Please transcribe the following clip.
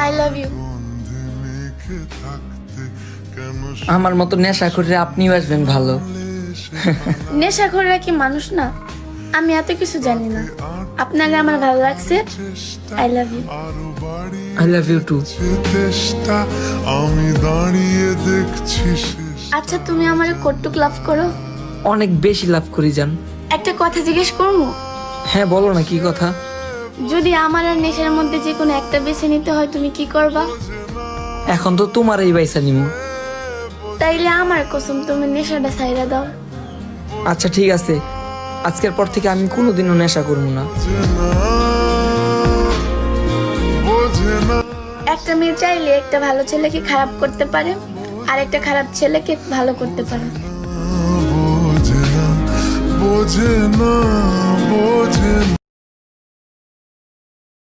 I love you. আমার মতো নেশা করে আপনিও আসবেন ভালো। নেশাখোররা কি মানুষ না? আমি এত কিছু জানি না। আপনারে আমার ভালো লাগছে। I love you. I love you too. আমি দাঁড়িয়ে দেখছি আচ্ছা তুমি আমারে কতটুক লাভ করো? অনেক বেশি লাভ করি যান। একটা কথা জিজ্ঞেস করবো? হ্যাঁ বলো না, কি কথা? যদি আমার আর নেশার মধ্যে যে কোনো একটা বেছে নিতে হয় তুমি কি করবা? এখন তো তোমার এই বাইসা নিমু। তাইলে আমার কসম তুমি নেশাটা ছাইরা দাও। আচ্ছা ঠিক আছে, আজকের পর থেকে আমি কোনোদিনও নেশা করবো না। একটা মেয়ে চাইলে একটা ভালো ছেলেকে খারাপ করতে পারে, আর একটা খারাপ ছেলেকে ভালো করতে পারে। বোঝে না বোঝে না বোঝে না।